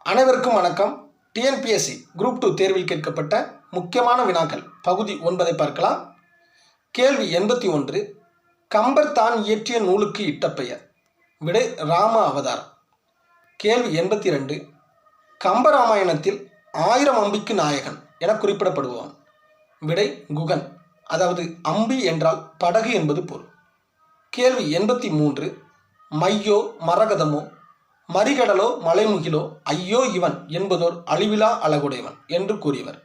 அனைவருக்கும் வணக்கம். TNPSC group 2 தேர்வில் கேட்கப்பட்ட முக்கியமான வினாக்கள் பகுதி 9 பார்க்கலாம். கேள்வி 81. கம்பர் தான் இயற்றிய நூலுக்கு இட்ட பெயர். விடை ராம அவதாரம். கேள்வி 82. கம்பராமாயணத்தில் 1000 அம்பிக்கு நாயகன் என குறிப்பிடப்படுவான். விடை குகன். அதாவது அம்பி என்றால் படகு என்பது பொருள். கேள்வி 83. மையோ மரகதமோ மறிகடலோ மலைமுகிலோ ஐயோ இவன் என்பதோர் அழிவிலா அழகுடையவன் என்று கூறியவர்.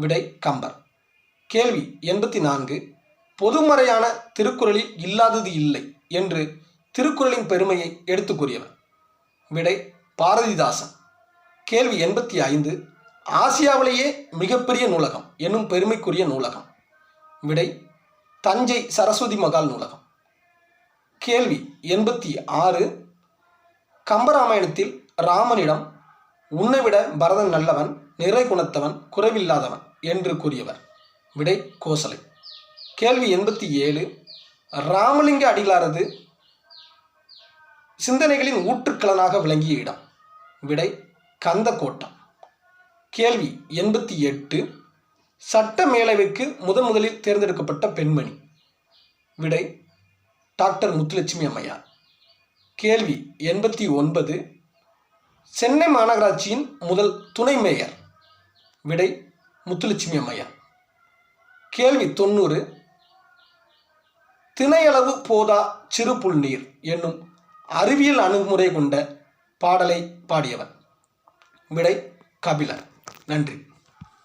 விடை கம்பர். கேள்வி 84. பொதுமறையான திருக்குறளில் இல்லாதது இல்லை என்று திருக்குறளின் பெருமையை எடுத்து கூறியவர். விடை பாரதிதாசன். கேள்வி 85. ஆசியாவிலேயே மிகப்பெரிய நூலகம் என்னும் பெருமைக்குரிய நூலகம். விடை தஞ்சை சரஸ்வதி மகால் நூலகம். கேள்வி 86. கம்பராமாயணத்தில் ராமனிடம் உன்னைவிட பரதன் நல்லவன், நிறை குணத்தவன், குறைவில்லாதவன் என்று கூறியவர். விடை கோசலை. கேள்வி 87. ராமலிங்க அடிகளாரது சிந்தனைகளின் ஊற்றுக்கலனாக விளங்கிய இடம். விடை கந்தக்கோட்டம். கேள்வி 88. சட்ட மேலவைக்கு முதலில் தேர்ந்தெடுக்கப்பட்ட பெண்மணி. விடை டாக்டர் முத்துலட்சுமி அம்மையார். கேள்வி 89. சென்னை மாநகராட்சியின் முதல் துணை மேயர். விடை முத்துலட்சுமி அம்மையார். கேள்வி 90. திணையளவு போதா சிறு புல் நீர் என்னும் அறிவியல் அணுகுமுறை கொண்ட பாடலை பாடியவர். விடை கபிலர். நன்றி.